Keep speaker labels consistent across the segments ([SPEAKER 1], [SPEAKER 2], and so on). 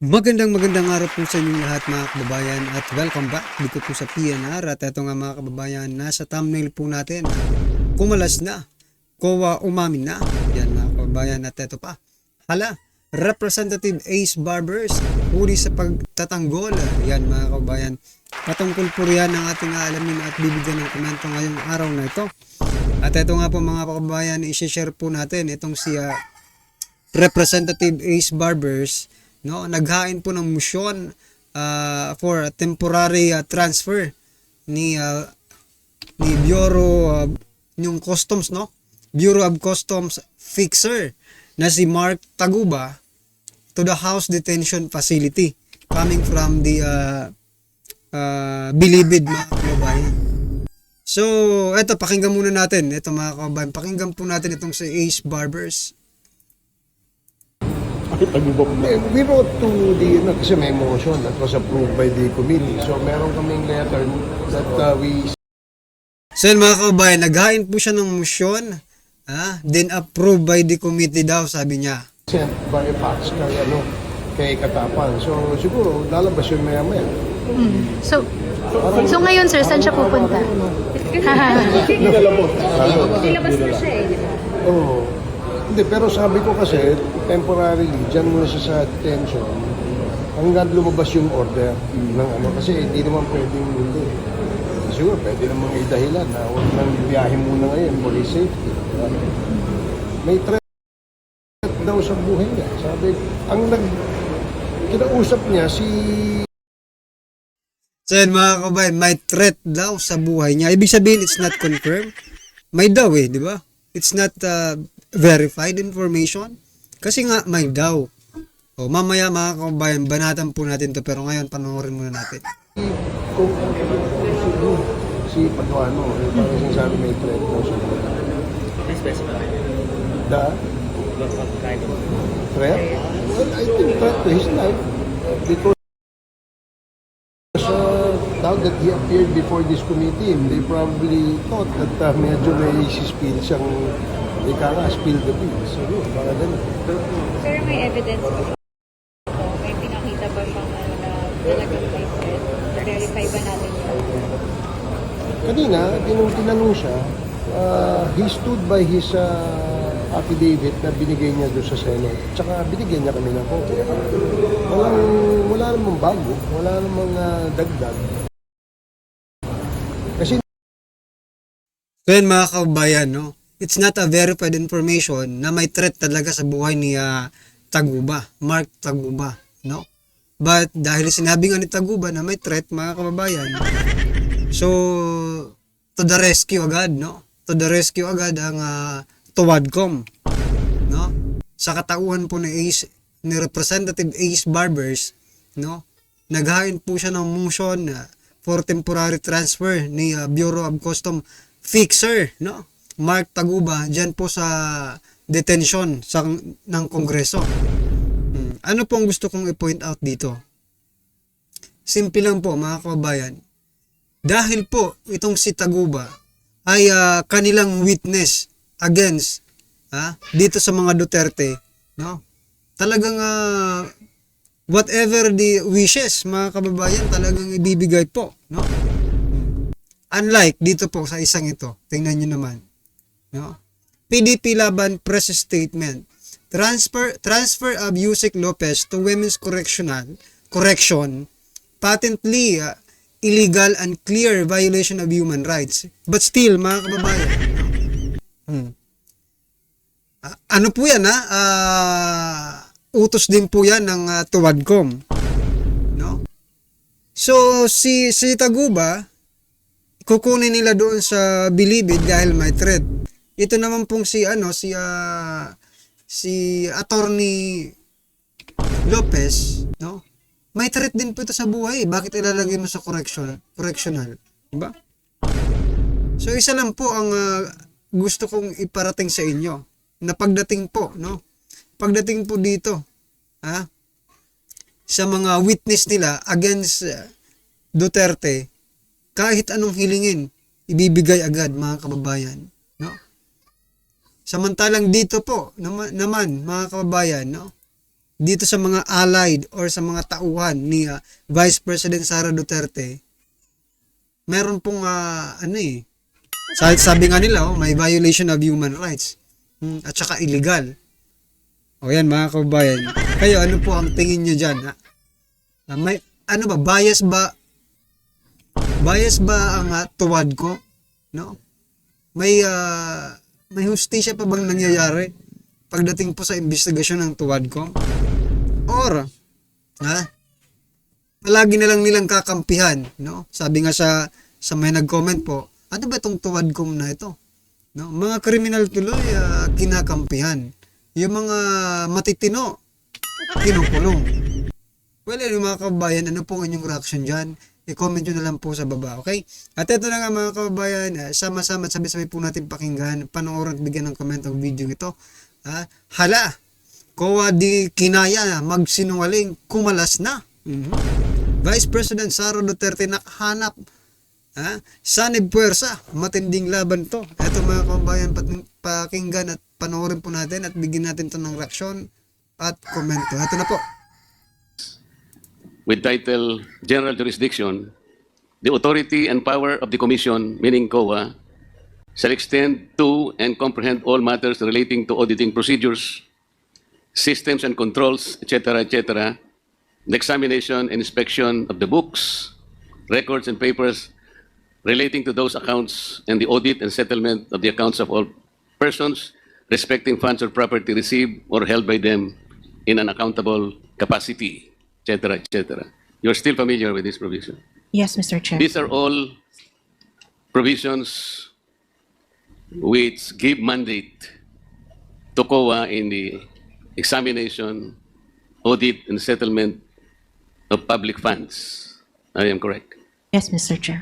[SPEAKER 1] Magandang araw po sa inyong lahat mga kababayan at welcome back dito po sa PNR at ito nga mga kababayan, nasa thumbnail po natin, kumalas na, kowa umamin na, yan mga kababayan at ito pa, hala, Representative Ace Barbers, huli sa pagtatanggol, yan mga kababayan, patungkol po riyan ang ating aalamin at bibigyan ng komento ngayong araw na ito. At ito nga po mga kababayan, i-share po natin itong si Representative Ace Barbers, no, naghain po ng motion for a temporary transfer ni Bureau yung Customs, no, Bureau of Customs fixer na si Mark Taguba to the House Detention Facility coming from the Bilibid mga kababayan. So eto, pakinggan muna natin ito mga kababayan, pakinggan po natin itong si Ace Barbers.
[SPEAKER 2] We wrote to the, kasi may motion that was approved by the committee. So meron kaming letter that we...
[SPEAKER 1] So yun mga kababayan, naghain po siya ng motion, then approved by the committee daw, sabi niya.
[SPEAKER 2] Sent by fax kay Katapang. So siguro lalabas yun maya-maya.
[SPEAKER 3] So ngayon sir, saan siya pupunta?
[SPEAKER 4] Nilabas na siya eh, di ba?
[SPEAKER 2] Oo. Hindi, pero sabi ko kasi, temporarily, dyan muna siya sa detention hanggang lumabas yung order ng kasi hindi naman pwedeng hindi. Siguro, pwede namang idahilan na huwag nang biyahe muna ngayon, police safety. May threat daw sa buhay niya. Sabi, kinausap niya si...
[SPEAKER 1] So yun mga kababayan, may threat daw sa buhay niya. Ibig sabihin, it's not confirmed. May daw di ba? It's not verified information. Kasi nga, may daw. O, mamaya mga kababayan, banatan po natin to pero ngayon, panoorin muna natin.
[SPEAKER 2] Kung si Paduano, parang sinasabi may threat daw sa buhay. What kind of threat? Well, I think threat to his life. Because now that he appeared before this committee, they probably thought that medyo may spill siyang spill the beans. So, baka ganun.
[SPEAKER 4] Sir, may evidence ba siya? May pinakita ba siyang na talagang may threat? Na-verify ba natin yun?
[SPEAKER 2] Kanina, tinanong siya, he stood by his affidavit na binigay niya doon sa Senate. Tsaka binigyan niya kami ng kopya. Wala namang bago, wala namang dagdag. Kasi
[SPEAKER 1] So yun mga kababayan, no? It's not a verified information na may threat talaga sa buhay ni Taguba, Mark Taguba, no? But dahil sinabi nga ni Taguba na may threat mga kababayan, so to the rescue agad, no? To the rescue agad ang Tuwadcom, no? Sa katauhan po ni Representative Ace Barbers, no? Naghain po siya ng motion for temporary transfer ni Bureau of Customs fixer, no? Mark Taguba diyan po sa detention ng Kongreso. Ano po ang gusto kong i-point out dito? Simple lang po mga kababayan. Dahil po itong si Taguba ay kanilang witness against dito sa mga Duterte, no? Talagang whatever the wishes mga kababayan talagang ibibigay po, no? Unlike dito po sa isang ito, tingnan niyo naman, no? PDP Laban press statement. Transfer of Yusek Lopez to Women's Correction patently illegal and clear violation of human rights. But still, mga kababayan, ano po yan utos din po yan ng Tuwadcom, no? So si Taguba kukunin nila doon sa Bilibid dahil may threat. Ito naman pong si Attorney Lopez, no? May threat din po ito sa buhay. Bakit ilalagay mo sa correctional? Diba? So isa lang po ang gusto kong iparating sa inyo na pagdating po, no? Pagdating po dito, sa mga witness nila against Duterte, kahit anong hilingin, ibibigay agad mga kababayan, no? Samantalang dito po naman mga kababayan, no? dito sa mga allied or sa mga tauhan ni Vice President Sara Duterte, meron pong sabi nga nila, may violation of human rights at saka illegal. O yan mga kababayan, kayo ano po ang tingin nyo dyan? May ano ba, bias ba ang tuwad ko? No? May hustisya pa bang nangyayari pagdating po sa investigasyon ng tuwad ko? Or palagi na lang nilang kakampihan, no? Sabi nga sa may nag-comment po, ano ba itong tuwad ko na ito? No? Mga kriminal tuloy kinakampihan. Yung mga matitino, kinukulong. Well, mga kababayan, ano pong inyong reaction dyan? I-comment nyo na lang po sa baba, okay? At ito na nga mga kababayan, sama-sama at sabay-sabay po natin pakinggan, panoorin at bigyan ng comment ang video ito. Hala, kowa di kinaya, magsinungaling, kumalas na. Vice President Sara Duterte nakahanap. Sanib puwersa, matinding laban to. Ito mga kababayan, pakinggan at panoorin po natin at bigyan natin to ng reaksyon at komento. Ito na po.
[SPEAKER 5] With title General Jurisdiction, the authority and power of the Commission, meaning COA, shall extend to and comprehend all matters relating to auditing procedures, systems and controls, etc., etc., the examination and inspection of the books, records, and papers relating to those accounts, and the audit and settlement of the accounts of all persons respecting funds or property received or held by them in an accountable capacity, etc., etc. You're still familiar with this provision?
[SPEAKER 6] Yes, Mr. Chair.
[SPEAKER 5] These are all provisions which give mandate to COA in the examination, audit, and settlement of public funds. I am correct.
[SPEAKER 6] Yes, Mr. Chair.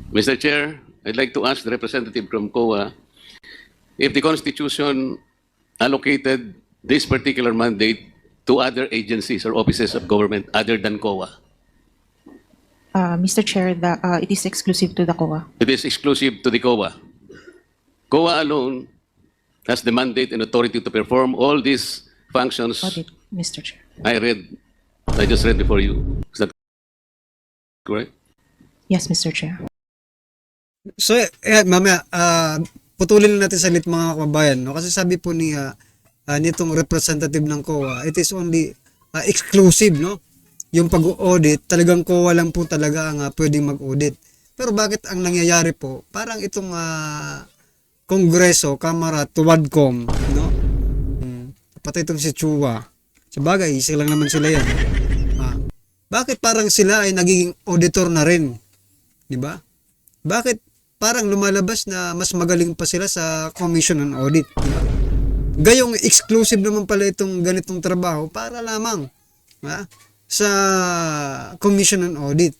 [SPEAKER 5] Mr. Chair, I'd like to ask the representative from COA if the Constitution allocated this particular mandate to other agencies or offices of government other than COA.
[SPEAKER 6] Mr. Chair, it is exclusive to the COA.
[SPEAKER 5] It is exclusive to the COA. COA alone has the mandate and authority to perform all these functions
[SPEAKER 6] Audit, Mr. Chair.
[SPEAKER 5] I just read before you. Is that correct?
[SPEAKER 6] Yes, Mr. Chair.
[SPEAKER 1] So, mamaya, putulin lang natin salit mga kababayan, no? Kasi sabi po ni nitong representative ng COA, it is only exclusive, no? Yung pag-audit, talagang COA lang po talaga ang pwedeng mag-audit. Pero bakit ang nangyayari po, parang itong Kongreso, Kamara, Tuwadcom, no? Pati itong si Chua. Sa bagay, isa lang naman sila yan. Bakit parang sila ay nagiging auditor na rin? Di ba? Bakit parang lumalabas na mas magaling pa sila sa Commission on Audit? Di ba? Gayong exclusive naman pala itong ganitong trabaho para lamang sa Commission on Audit.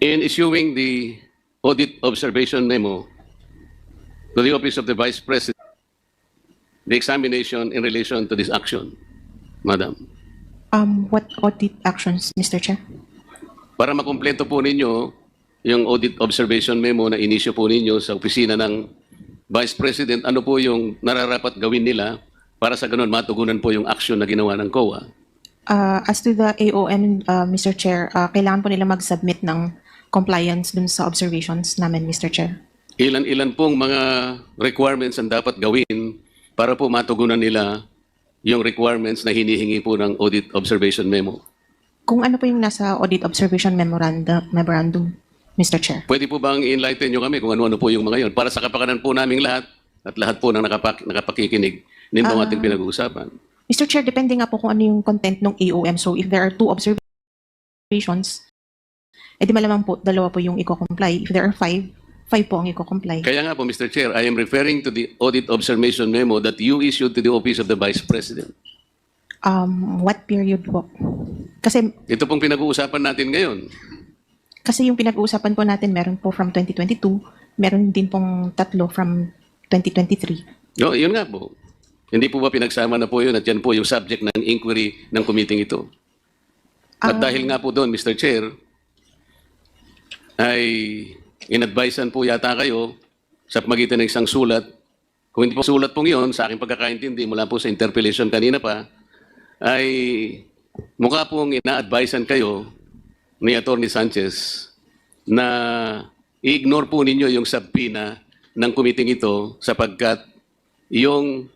[SPEAKER 5] In issuing the audit observation memo to the Office of the Vice President, the examination in relation to this action, Madam,
[SPEAKER 6] What audit actions, Mr. Chair?
[SPEAKER 5] para makumpleto po ninyo yung audit observation memo na inisyo po ninyo sa opisina ng Vice President, ano po yung nararapat gawin nila para sa ganun matugunan po yung action na ginawa ng COA?
[SPEAKER 6] As to the AOM, Mr. Chair, kailangan po nila mag-submit ng compliance dun sa observations namin, Mr. Chair.
[SPEAKER 5] Ilan-ilan pong mga requirements ang dapat gawin para po matugunan nila yung requirements na hinihingi po ng audit observation memo?
[SPEAKER 6] Kung ano po yung nasa audit observation memorandum, Mr. Chair.
[SPEAKER 5] Pwede po bang enlighten nyo kami kung ano-ano po yung mga yon para sa kapakanan po naming lahat at lahat po ng nakapakikinig nitong ating pinag-uusapan?
[SPEAKER 6] Mr. Chair, depende nga po kung ano yung content ng AOM. So if there are 2 observations, edi malamang po, 2 po yung i-comply. If there are 5 po ang i-comply.
[SPEAKER 5] Kaya nga po, Mr. Chair, I am referring to the audit observation memo that you issued to the Office of the Vice President.
[SPEAKER 6] What period po? Kasi
[SPEAKER 5] Ito pong pinag-uusapan natin ngayon.
[SPEAKER 6] yung pinag-uusapan po natin, meron po from 2022, meron din pong 3 from 2023.
[SPEAKER 5] No, yun nga po. Hindi po ba pinagsama na po yun at yan po yung subject ng inquiry ng committee ito? At dahil nga po doon, Mr. Chair, ay in-advisean po yata kayo sa pamagitan ng isang sulat. Kung hindi po sulat pong yun, sa aking pagkakaintindi mula po sa interpellation kanina pa, ay mukha pong ina-advisean kayo ni Atty. Sanchez na i-ignore po ninyo yung subpoena ng committee ito sapagkat yung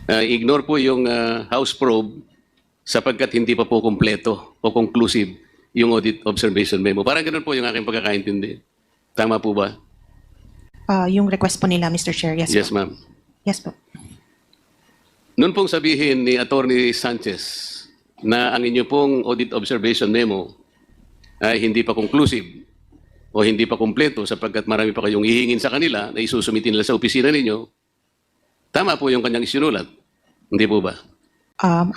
[SPEAKER 5] ignore po yung House probe sapagkat hindi pa po kumpleto o conclusive yung audit observation memo. Parang ganun po yung aking pagkakaintindi. Tama po ba?
[SPEAKER 6] Yung request po nila, Mr. Chair, yes,
[SPEAKER 5] Yes,
[SPEAKER 6] po.
[SPEAKER 5] ma'am.
[SPEAKER 6] Yes po.
[SPEAKER 5] Noon pong sabihin ni Atty. Sanchez na ang inyo pong audit observation memo ay hindi pa conclusive o hindi pa kumpleto sapagkat marami pa kayong hihingin sa kanila na isusumitin nila sa opisina ninyo, tama po yung kanyang isinulat. Hindi po ba?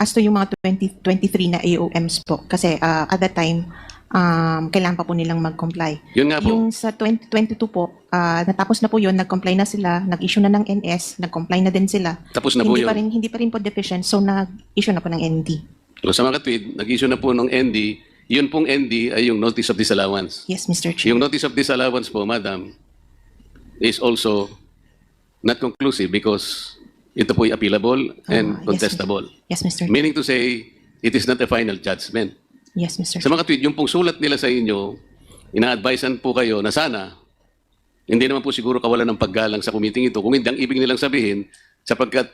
[SPEAKER 6] As to yung mga 2023 na AOMs po, kasi at that time, kailangan pa po nilang mag-comply.
[SPEAKER 5] Yun nga po.
[SPEAKER 6] Yung sa 2022 po, natapos na po yun, nag-comply na sila, nag-issue na ng NS, nag-comply na din sila.
[SPEAKER 5] Tapos na po yun.
[SPEAKER 6] Hindi pa rin po deficient, so nag-issue na po ng ND.
[SPEAKER 5] O sa mga katwid, nag-issue na po ng ND. Yun pong ND ay yung Notice of Disallowance.
[SPEAKER 6] Yes, Mr. Chair.
[SPEAKER 5] Yung Notice of Disallowance po, Madam, is also not conclusive because ito po ay appealable and
[SPEAKER 6] Yes,
[SPEAKER 5] contestable.
[SPEAKER 6] Yes, Mr.
[SPEAKER 5] Meaning to say, it is not a final judgment.
[SPEAKER 6] Yes, Mr.
[SPEAKER 5] Sa mga tweet, yung pong sulat nila sa inyo, ina-advisean po kayo na sana, hindi naman po siguro kawalan ng paggalang sa committee ito, kung hindi ang ibig nilang sabihin, sapagkat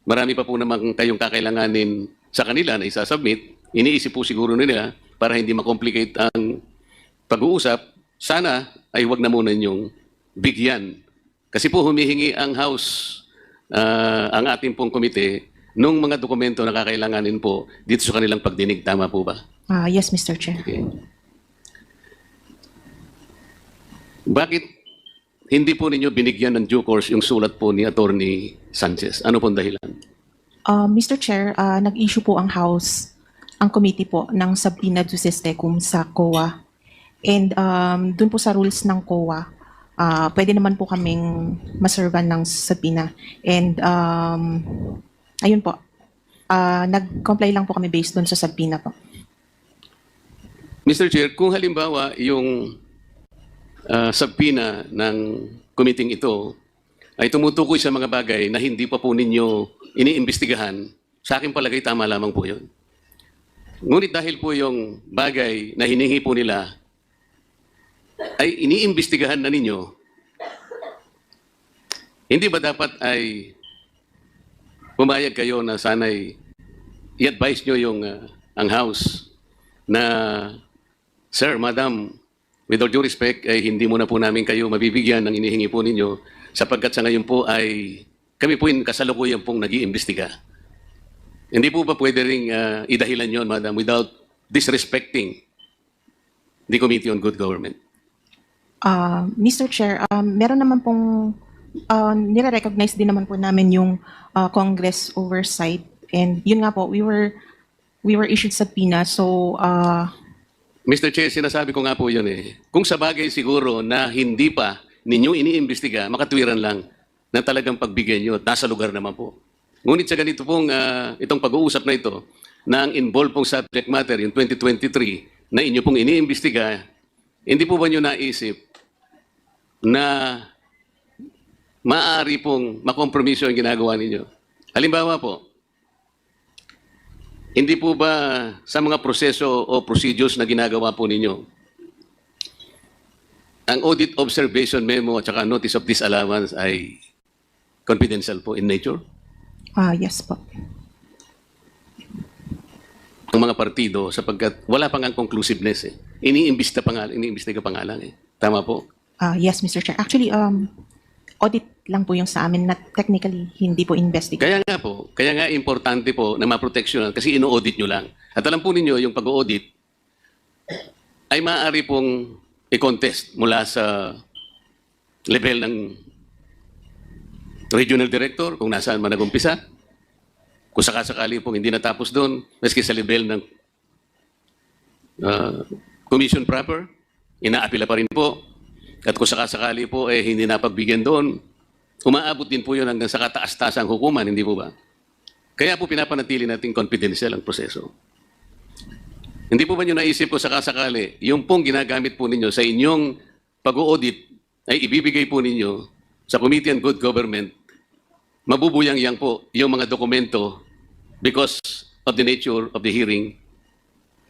[SPEAKER 5] marami pa po naman kayong kakailanganin sa kanila na isasubmit, iniisip po siguro nila para hindi makomplicate ang pag-uusap, sana ay wag na muna ninyong bigyan. Kasi po humihingi ang House, ang ating pong komite, nung mga dokumento na kakailanganin po dito sa kanilang pagdinig. Tama po ba?
[SPEAKER 6] Yes, Mr. Chair.
[SPEAKER 5] Okay. Bakit hindi po ninyo binigyan ng due course yung sulat po ni Atty. Sanchez? Ano pong dahilan?
[SPEAKER 6] Mr. Chair, nag-issue po ang House, ang committee po, ng subpoena justice tecum sa COA. And dun po sa rules ng COA, pwede naman po kaming maservan ng subpoena. And ayun po, nag-comply lang po kami based dun sa subpoena po.
[SPEAKER 5] Mr. Chair, kung halimbawa yung subpoena ng committee ito ay tumutukoy sa mga bagay na hindi pa po ninyo iniimbestigahan, sa aking palagay tama lamang po yun. Ngunit dahil po yung bagay na hiningi po nila ay iniimbestigahan na ninyo, hindi ba dapat ay pumayag kayo na sana'y i-advise nyo yung ang House na, Sir, Madam, with all due respect, ay hindi muna po namin kayo mabibigyan ng inihingi po ninyo sapagkat sa ngayon po ay kami po yung kasalukuyan pong nag-iimbestiga. Hindi po ba pwede ring idahilan yon, Madam, without disrespecting the Committee on Good Government?
[SPEAKER 6] Mr. Chair, meron naman pong nire-recognize din naman po namin yung Congress oversight, and yun nga po, we were issued subpoena, so
[SPEAKER 5] Mr. Chair, sinasabi ko nga po yun eh. Kung sa bagay siguro na hindi pa ninyo iniimbestiga, makatwiran lang na talagang pagbigyan nyo at nasa lugar naman po. Ngunit sa ganito pong itong pag-uusap na ito, na ang involved pong subject matter, yung 2023, na inyo pong iniimbestiga, hindi po ba nyo naisip na maaari pong makompromiso ang ginagawa ninyo? Halimbawa po, hindi po ba sa mga proseso o procedures na ginagawa po ninyo, ang audit observation memo at saka notice of disallowance ay confidential po in nature?
[SPEAKER 6] yes po.
[SPEAKER 5] Ang mga partido sapagkat wala pang ang conclusiveness eh. Iniimbestiga pa nga lang eh. Tama po?
[SPEAKER 6] Yes, Mr. Chair. Actually, audit lang po yung sa amin, na technically hindi po investigate.
[SPEAKER 5] Kaya nga importante po na maproteksyonan kasi ino-audit nyo lang. At alam po ninyo, yung pag-audit ay maaari pong i-contest mula sa level ng regional director, kung nasaan man nag-umpisa. Kung sakasakali pong hindi natapos doon, maski sa level ng commission proper, inaapila pa rin po. At kung sakasakali po hindi napagbigyan doon, umaabot din po yun hanggang sa kataas-taasang hukuman, hindi po ba? Kaya po pinapanatili natin confidential ang proseso. Hindi po ba nyo naisip po sakasakali, yung pong ginagamit po ninyo sa inyong pag-audit ay ibibigay po ninyo sa Committee on Good Government, mabubuyang-yang po yung mga dokumento because of the nature of the hearing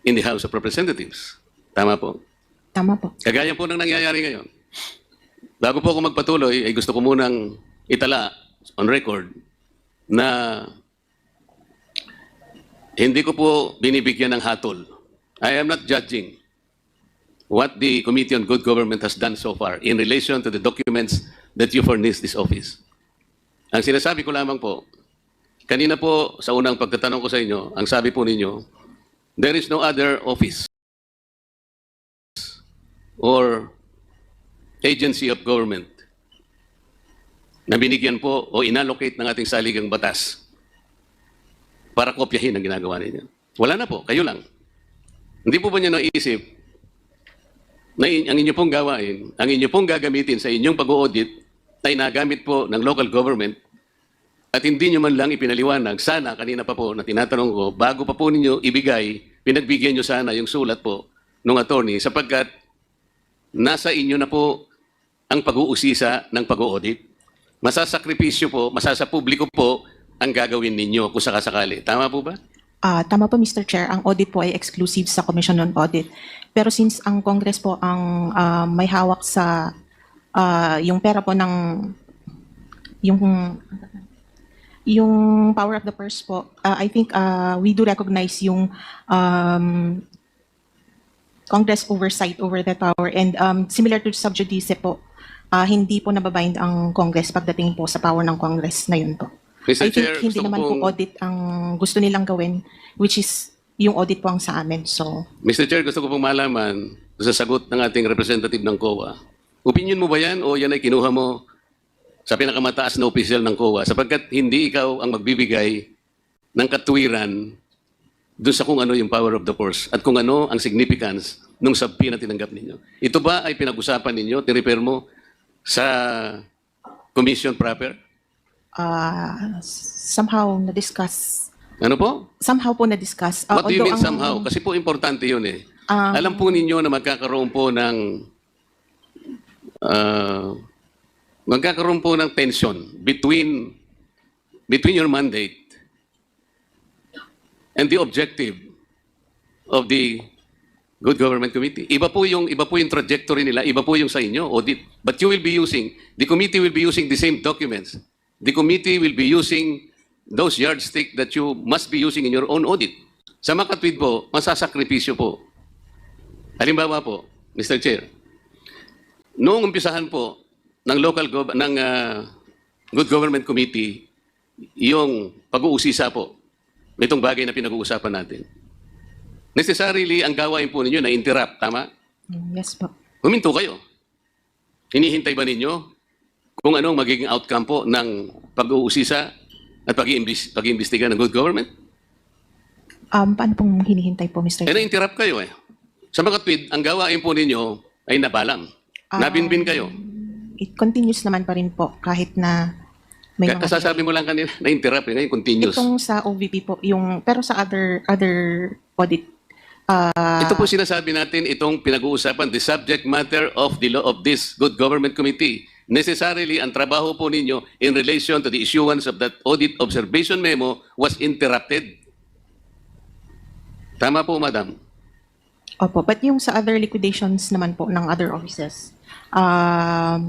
[SPEAKER 5] in the House of Representatives. Tama po.
[SPEAKER 6] Tama po.
[SPEAKER 5] Kagaya po ng nangyayari ngayon. Bago po ako magpatuloy, ay gusto ko munang itala on record na hindi ko po binibigyan ng hatol. I am not judging what the Committee on Good Government has done so far in relation to the documents that you furnished this office. Ang sinasabi ko lamang po, kanina po sa unang pagtatanong ko sa inyo, ang sabi po ninyo, there is no other office or agency of government na binigyan po o inallocate ng ating saligang batas para kopyahin ang ginagawa ninyo. Wala na po, kayo lang. Hindi po ba niyo naisip na ang inyo pong gawain, ang inyo pong gagamitin sa inyong pag-audit ay nagamit po ng local government at hindi nyo man lang ipinaliwanag, sana kanina pa po na tinatanong ko, bago pa po ninyo ibigay, pinagbigyan nyo sana yung sulat po ng attorney sapagkat nasa inyo na po ang pag-uusisa ng pag-audit. Masasakripisyo po, masasapubliko po ang gagawin ninyo kung sakasakali. Tama po ba?
[SPEAKER 6] Tama po, Mr. Chair. Ang audit po ay exclusive sa Commission on Audit. Pero since ang Congress po ang may hawak sa yung pera po ng yung power of the purse po, I think we do recognize yung Congress oversight over that power. And similar to sub judice po, hindi po nababind ang Congress pagdating po sa power ng Congress na yun po.
[SPEAKER 5] Mr.
[SPEAKER 6] I think
[SPEAKER 5] Chair,
[SPEAKER 6] hindi
[SPEAKER 5] gusto ko
[SPEAKER 6] naman po
[SPEAKER 5] pong-
[SPEAKER 6] audit ang gusto nilang gawin, which is yung audit po ang sa amin. So,
[SPEAKER 5] Mr. Chair, gusto ko pong malaman sa sagot ng ating representative ng COA. Opinion mo ba yan o yan ay kinuha mo sa pinakamataas na opisyal ng COA sapagkat hindi ikaw ang magbibigay ng katuwiran doon sa kung ano yung power of the purse at kung ano ang significance ng subpoena na tinanggap ninyo. Ito ba ay pinag-usapan ninyo, tirefer mo sa commission proper?
[SPEAKER 6] somehow na-discuss.
[SPEAKER 5] Ano po?
[SPEAKER 6] Somehow po na-discuss.
[SPEAKER 5] What do you mean
[SPEAKER 6] Although
[SPEAKER 5] somehow? Kasi po importante yun eh. Alam po ninyo na magkakaroon po ng tension between your mandate and the objective of the Good Government Committee. Iba po yung trajectory nila, iba po yung sa inyo, audit. But you will be using, the committee will be using the same documents. The committee will be using those yardstick that you must be using in your own audit. Sa makatwid po, masasakripisyo po. Halimbawa po, Mr. Chair, noong umpisahan po ng Good Government Committee, yung pag-uusisa po, itong bagay na pinag-uusapan natin. Necessarily, ang gawain po ninyo na interrupt, tama?
[SPEAKER 6] yes po.
[SPEAKER 5] Huminto kayo. Hinihintay ba ninyo kung anong magiging outcome po ng pag-uusisa at pag-iimbestiga ng good government?
[SPEAKER 6] Paano pong hinihintay po, Mr.
[SPEAKER 5] Eh,
[SPEAKER 6] Chair?
[SPEAKER 5] na-interrupt kayo eh. Sa mga tweet, ang gawain po ninyo ay nabalang. Nabinbin kayo.
[SPEAKER 6] It continues naman pa rin po kahit na may mga...
[SPEAKER 5] Kasasabi mo lang kanina, na-interrupt. Ngayon, continuous.
[SPEAKER 6] Itong sa OVP po, pero sa other audit,
[SPEAKER 5] Ito po sinasabi natin, itong pinag-uusapan, the subject matter of the law of this Good Government Committee. Necessarily, ang trabaho po ninyo in relation to the issuance of that audit observation memo was interrupted. Tama po, Madam.
[SPEAKER 6] opo, but yung sa other liquidations naman po ng other offices,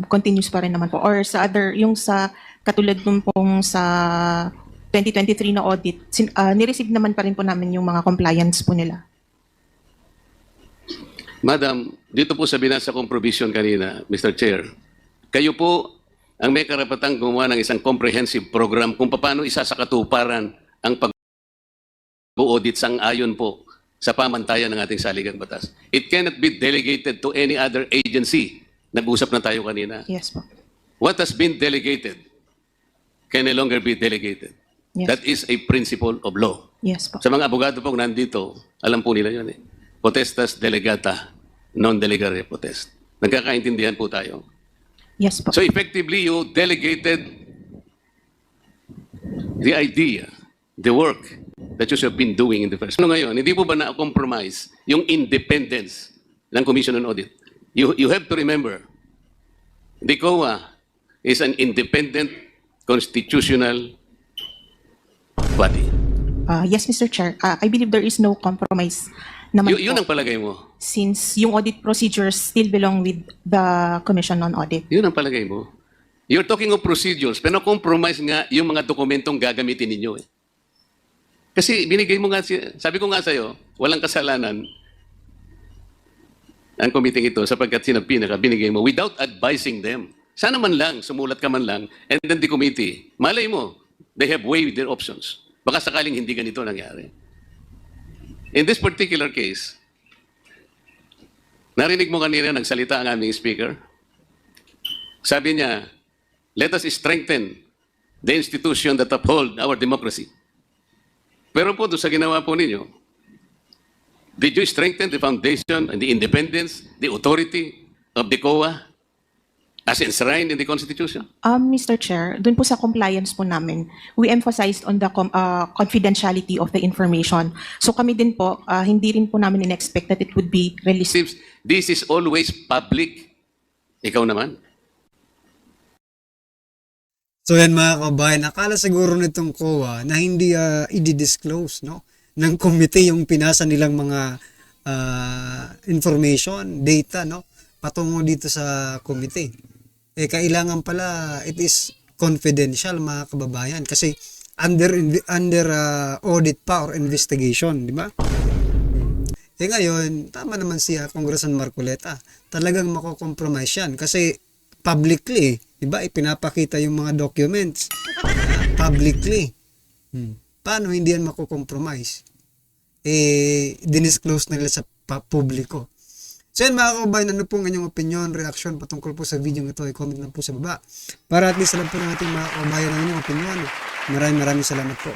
[SPEAKER 6] continuous pa rin naman po. Or sa other, yung sa katulad nun pong sa 2023 na audit, nireceive naman pa rin po namin yung mga compliance po nila.
[SPEAKER 5] Madam, dito po sa binasa kong provision kanina, Mr. Chair, kayo po ang may karapatang gumawa ng isang comprehensive program kung paano isasakatuparan ang pag-audit sang-ayon po sa pamantayan ng ating saligang batas. It cannot be delegated to any other agency. Nag-usap na tayo kanina.
[SPEAKER 6] Yes po.
[SPEAKER 5] What has been delegated can no longer be delegated.
[SPEAKER 6] Yes.
[SPEAKER 5] That is a principle of law.
[SPEAKER 6] Yes po.
[SPEAKER 5] Sa mga abogado pong nandito, alam po nila yun eh. Potestas delegata, non delegare potest. Nagkakaintindihan po tayo.
[SPEAKER 6] Yes po.
[SPEAKER 5] So effectively, you delegated the idea, the work that you have been doing in the first. Ano ngayon, hindi po ba na-compromise yung independence ng Commission on Audit? You have to remember the COA is an independent constitutional body.
[SPEAKER 6] Yes, Mr. Chair. I believe there is no compromise naman
[SPEAKER 5] Yun
[SPEAKER 6] po
[SPEAKER 5] ang palagay mo.
[SPEAKER 6] since yung audit procedures still belong with the Commission on Audit.
[SPEAKER 5] Yun ang palagay mo. You're talking of procedures, pero compromise nga yung mga dokumentong gagamitin ninyo. Eh. Kasi binigay mo nga, sabi ko nga sa'yo, walang kasalanan ang committee ito sapagkat binigay mo without advising them. Sana man lang, sumulat ka man lang, and then the committee, malay mo, they have weighed their options. Baka sakaling hindi ganito nangyari. In this particular case, narinig mo kanina nagsalita ang aming speaker. Sabi niya, let us strengthen the institution that uphold our democracy. Pero po doon sa ginawa po ninyo, did you strengthen the foundation and the independence, the authority of the COA as enshrined in the Constitution?
[SPEAKER 6] Mr. Chair, dun po sa compliance po namin, we emphasized on the confidentiality of the information. So kami din po, hindi rin po namin in-expect that it would be released.
[SPEAKER 5] Seems this is always public. Ikaw naman.
[SPEAKER 1] So yan mga kabayan, akala siguro nitong COA na hindi i-disclose no, ng committee yung pinasa nilang mga information, data no, patungo dito sa committee. Eh kailangan pala it is confidential mga kababayan kasi under audit pa or investigation, di ba? Eh ngayon, tama naman siya Congressman Marcoleta. Talagang mako-compromise yan kasi publicly, di ba, ipinapakita yung mga documents publicly. Paano hindi yan mako-compromise? Eh, dinisclose na nila sa publiko. So yan mga kababayan, ano pong inyong opinion, reaction patungkol po sa video ito, i-comment lang po sa baba. Para at least alam po ng ating mga kababayan ang inyong opinion. Maraming salamat po.